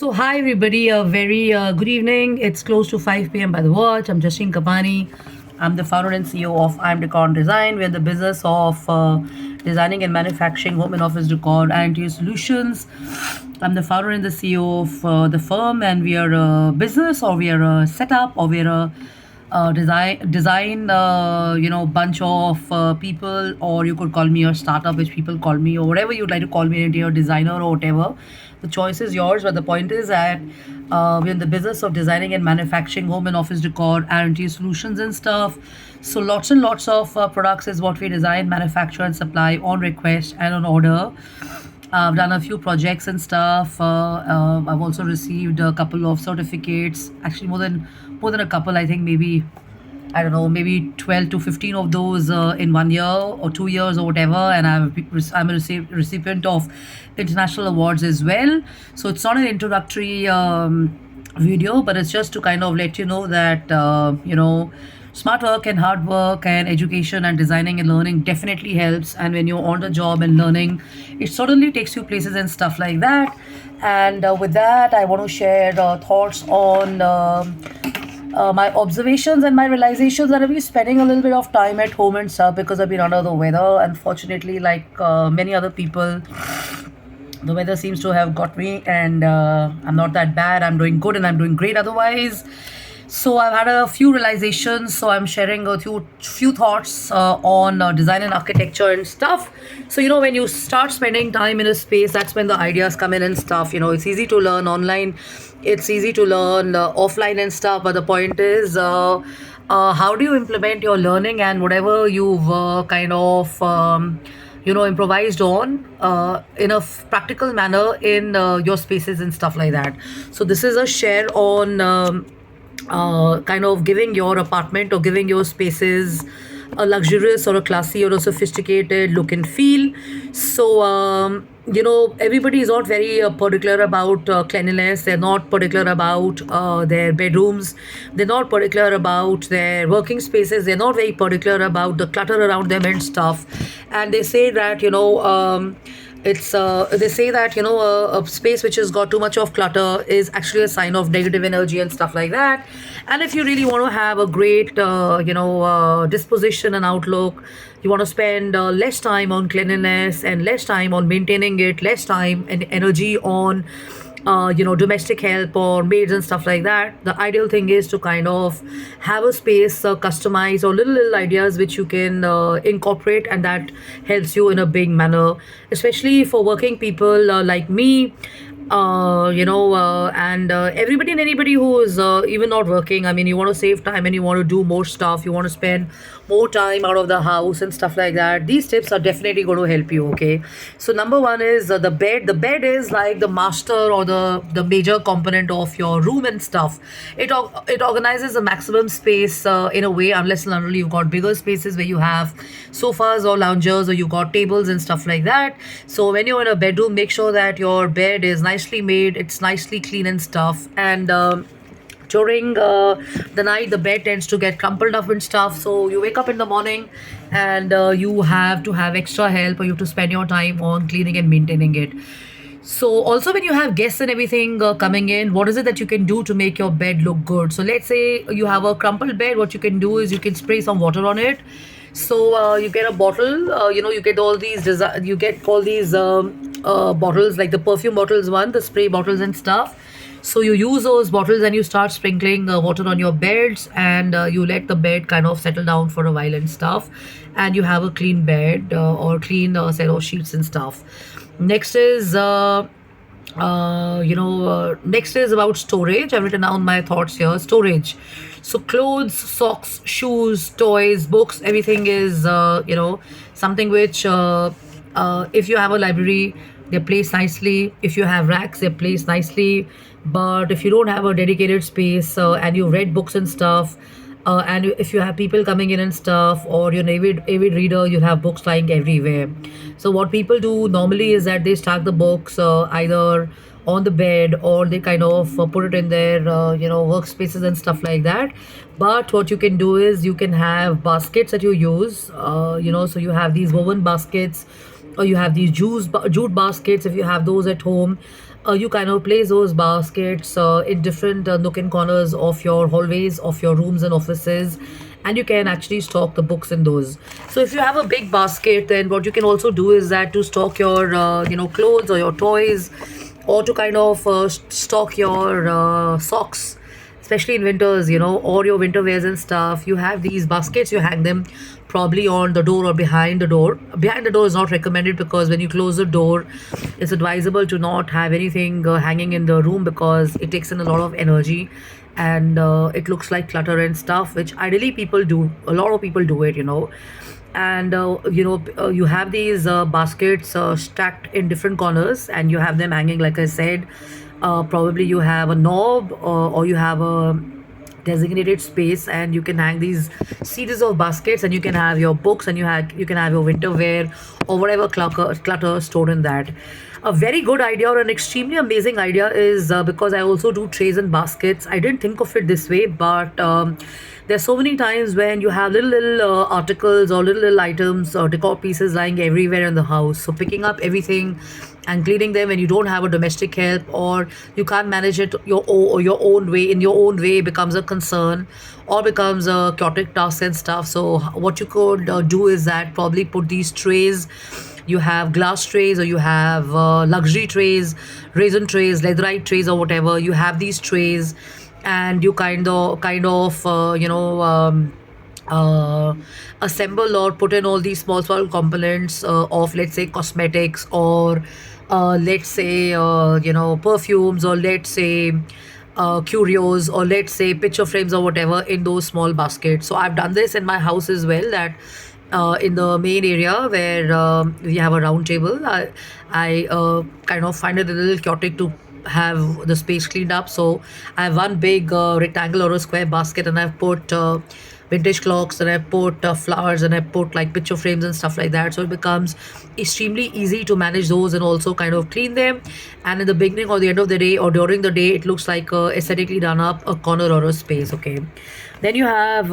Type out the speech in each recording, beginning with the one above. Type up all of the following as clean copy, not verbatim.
So, hi everybody, a very good evening. It's close to 5 p.m. by the watch. I'm Jashin Kapani. I'm the founder and CEO of I'm Decor Design. We're in the business of designing and manufacturing home and office decor and interior solutions. I'm the founder and the CEO of the firm, and we are a business, or we are a setup, or we are a bunch of people, or you could call me a startup, which people call me, or whatever you'd like to call me, interior designer or whatever. The choice is yours, but the point is that we're in the business of designing and manufacturing home and office decor and interior solutions and stuff. So lots and lots of products is what we design, manufacture, and supply on request and on order. I've done a few projects and stuff. I've also received a couple of certificates. Actually, more than a couple. I think maybe, I don't know, maybe 12 to 15 of those in 1 year or 2 years or whatever. And I'm a recipient of international awards as well. So it's not an introductory video, but it's just to kind of let you know that smart work and hard work and education and designing and learning definitely helps. And when you're on the job and learning, it certainly takes you places and stuff like that. And with that, I want to share thoughts on my observations and my realizations that I've been spending a little bit of time at home and stuff because I've been under the weather. Unfortunately, like many other people, the weather seems to have got me, and I'm not that bad. I'm doing good and I'm doing great otherwise. So I've had a few realizations. So I'm sharing a few thoughts on design and architecture and stuff. So when you start spending time in a space, that's when the ideas come in and stuff. It's easy to learn online, it's easy to learn offline and stuff. But the point is, how do you implement your learning and whatever you've improvised on in a practical manner in your spaces and stuff like that. So this is a share on kind of giving your apartment or giving your spaces a luxurious or a classy or a sophisticated look and feel. So everybody is not very particular about cleanliness. They're not particular about their bedrooms. They're not particular about their working spaces. They're not very particular about the clutter around them and stuff. And they say that it's they say that a space which has got too much of clutter is actually a sign of negative energy and stuff like that. And if you really want to have a great disposition and outlook, you want to spend less time on cleanliness and less time on maintaining it, less time and energy on domestic help or maids and stuff like that. The ideal thing is to kind of have a space customized, or little ideas which you can incorporate, and that helps you in a big manner, especially for working people like me. And everybody and anybody who is even not working. I mean, you want to save time and you want to do more stuff. You want to spend more time out of the house and stuff like that. These tips are definitely going to help you. Okay. So number one is the bed. The bed is like the master or the major component of your room and stuff. It organizes the maximum space in a way, unless and until you've got bigger spaces where you have sofas or loungers, or you got tables and stuff like that. So when you're in a bedroom, make sure that your bed is nicely made, it's nicely clean and stuff. And during the night, the bed tends to get crumpled up and stuff. So you wake up in the morning, and you have to have extra help, or you have to spend your time on cleaning and maintaining it. So also, when you have guests and everything coming in, what is it that you can do to make your bed look good? So let's say you have a crumpled bed. What you can do is you can spray some water on it. So you get a bottle. You get all these bottles, like the perfume bottles, the spray bottles and stuff. So you use those bottles and you start sprinkling water on your beds, and you let the bed kind of settle down for a while and stuff, and you have a clean bed or clean set of sheets and stuff. Next is next is about storage. I've written down my thoughts here. Storage. So clothes, socks, shoes, toys, books, everything is something which if you have a library, they're placed nicely. If you have racks, they're placed nicely. But if you don't have a dedicated space and you've read books and stuff, and if you have people coming in and stuff, or you're an avid reader, you'll have books lying everywhere. So what people do normally is that they stack the books either on the bed, or they kind of put it in their workspaces and stuff like that. But what you can do is you can have baskets that you use, so you have these woven baskets, or you have these jute baskets if you have those at home. You kind of place those baskets in different nook and corners of your hallways, of your rooms and offices, and you can actually stock the books in those. So if you have a big basket, then what you can also do is that to stock your clothes or your toys, or to kind of stock your socks, especially in winters, or your winter wears and stuff. You have these baskets, you hang them probably on the door or behind the door. Behind the door is not recommended, because when you close the door, it's advisable to not have anything hanging in the room, because it takes in a lot of energy, and it looks like clutter and stuff, which ideally people do. A lot of people do it, and you have these baskets stacked in different corners, and you have them hanging, like I said. Probably you have a knob, or you have a designated space, and you can hang these series of baskets, and you can have your books, and you can have your winter wear, or whatever clutter stored in that. A very good idea, or an extremely amazing idea, is because I also do trays and baskets. I didn't think of it this way, but there's so many times when you have little articles, or little items or decor pieces lying everywhere in the house. So picking up everything and cleaning them when you don't have a domestic help, or you can't manage it your own way, in your own way, becomes a concern, or becomes a chaotic task and stuff. So what you could do is that probably put these trays. You have glass trays, or you have luxury trays, raisin trays, leatherite trays, or whatever. You have these trays, and you kind of uh, assemble or put in all these small components of, let's say, cosmetics, or let's say perfumes, or let's say curios, or let's say picture frames, or whatever, in those small baskets. So I've done this in my house as well, that in the main area where we have a round table, I kind of find it a little chaotic to have the space cleaned up. So I have one big rectangle or a square basket, and I've put vintage clocks, and I've put flowers, and I've put like picture frames and stuff like that. So it becomes extremely easy to manage those, and also kind of clean them. And in the beginning or the end of the day, or during the day, it looks like aesthetically done up a corner or a space. Okay. Then you have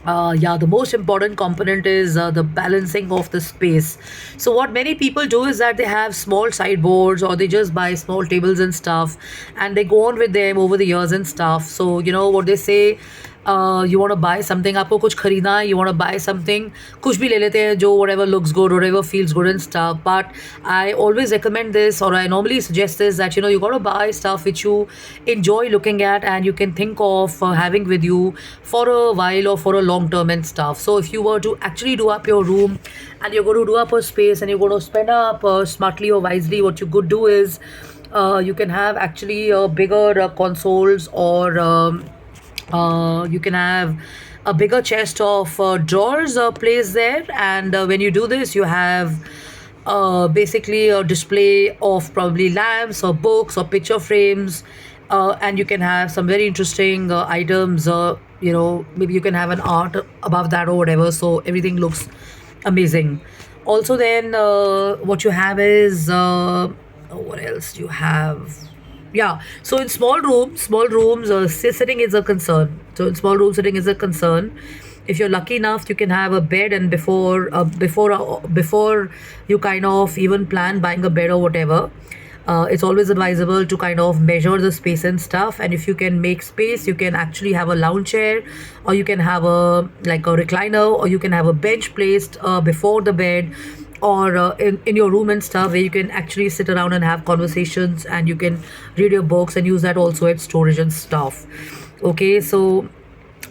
yeah, the most important component is the balancing of the space. So what many people do is that they have small sideboards, or they just buy small tables and stuff, and they go on with them over the years and stuff. So you know what they say, you want to buy something, आपको कुछ खरीदना है, you want to buy something, कुछ भी ले लेते हैं जो whatever looks good, whatever feels good and stuff. But I always recommend this, or I normally suggest this, that you got to buy stuff which you enjoy looking at, and you can think of having with you for a while, or for a long term and stuff. So if you were to actually do up your room, and you're going to do up a space, and you're going to spend up smartly or wisely, what you could do is you can have actually bigger consoles, or you can have a bigger chest of drawers placed there. And when you do this, you have basically a display of probably lamps, or books, or picture frames, and you can have some very interesting items. Maybe you can have an art above that, or whatever, so everything looks amazing. Also, then what you have is what else do you have? Yeah, so in small rooms, sitting is a concern. So in small rooms, sitting is a concern. If you're lucky enough, you can have a bed, and before you kind of even plan buying a bed or whatever, it's always advisable to kind of measure the space and stuff. And if you can make space, you can actually have a lounge chair, or you can have a recliner, or you can have a bench placed before the bed, or in your room and stuff, where you can actually sit around and have conversations, and you can read your books, and use that also as storage and stuff. Okay, so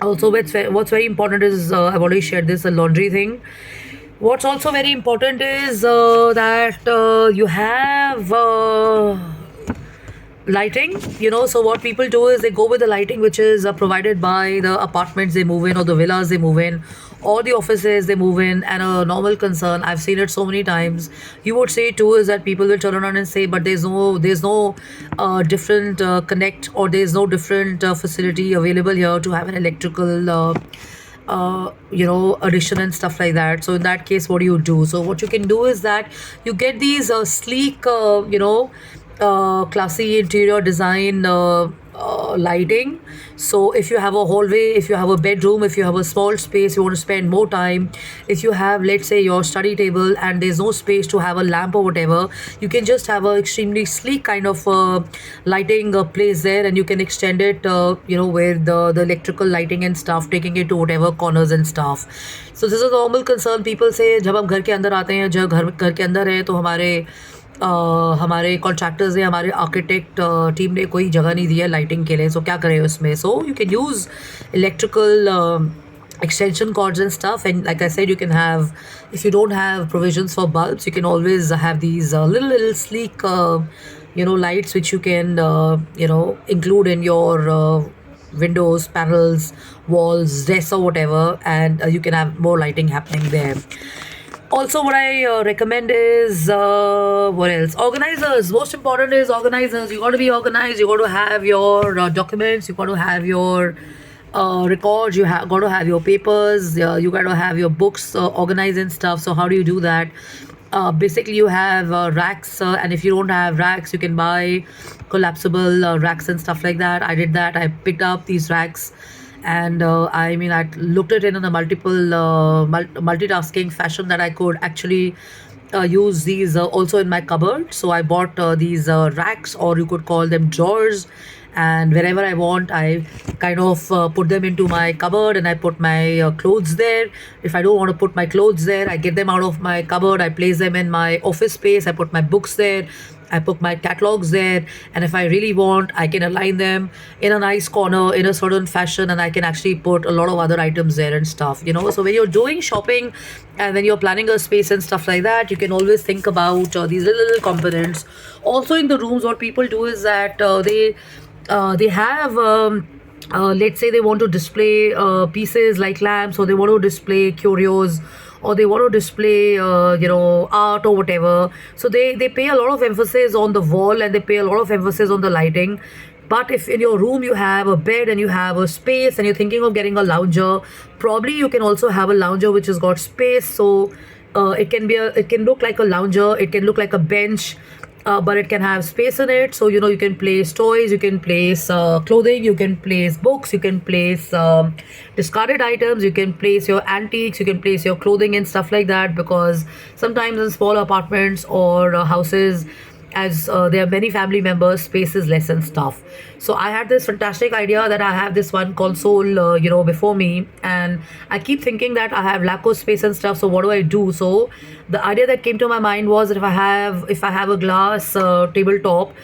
also what's very important is, I've already shared this, a laundry thing. What's also very important is that you have lighting. So what people do is they go with the lighting which is provided by the apartments they move in, or the villas they move in, or the offices they move in. And a normal concern, I've seen it so many times, you would say too, is that people will turn around and say, but there's no different connect, or there's no different facility available here to have an electrical addition and stuff like that. So in that case, what do you do? So what you can do is that you get these sleek classy interior design lighting. So if you have a hallway, if you have a bedroom, if you have a small space, you want to spend more time, if you have, let's say, your study table and there's no space to have a lamp or whatever, you can just have a extremely sleek kind of lighting place there, and you can extend it, with the electrical lighting and stuff, taking it to whatever corners and stuff. So this is a normal concern. People say जब हम घर के अंदर आते हैं, जब घर के अंदर है तो हमारे कॉन्ट्रैक्टर्स ने, हमारे आर्किटेक्ट टीम ने कोई जगह नहीं दी है लाइटिंग के लिए, सो क्या करें उसमें. So you can use electrical extension cords and stuff, and like I said, you can have, if you don't have provisions for bulbs, you can always have these little sleek lights which you can include in your windows, panels, walls, desks or whatever, and you can have more lighting happening there. Also, what I recommend is what else? Organizers. Most important is organizers. You got to be organized. You got to have your documents. You got to have your records. You have got to have your papers. You got to have your books organized and stuff. So how do you do that? Basically, you have racks, and if you don't have racks, you can buy collapsible racks and stuff like that. I did that. I picked up these racks, and I looked at it in a multitasking fashion that I could actually use these also in my cupboard. So I bought these racks, or you could call them drawers, and wherever I want, I kind of put them into my cupboard, and I put my clothes there. If I don't want to put my clothes there, I get them out of my cupboard, I place them in my office space, I put my books there, I put my catalogs there, and if I really want, I can align them in a nice corner in a certain fashion, and I can actually put a lot of other items there and stuff. So when you're doing shopping and when you're planning a space and stuff like that, you can always think about these little components. Also in the rooms, what people do is that they have. Let's say they want to display pieces like lamps, or they want to display curios, or they want to display art or whatever. So they pay a lot of emphasis on the wall, and they pay a lot of emphasis on the lighting. But if in your room you have a bed and you have a space and you're thinking of getting a lounger, probably you can also have a lounger which has got space. So it can look like a lounger, it can look like a bench, but it can have space in it. So you can place toys, you can place clothing, you can place books, you can place discarded items, you can place your antiques, you can place your clothing and stuff like that, because sometimes in small apartments or houses, as there are many family members, space is less and stuff. So I had this fantastic idea that I have this one console before me, and I keep thinking that I have lack of space and stuff. So what do I do? So the idea that came to my mind was that if I have a glass tabletop,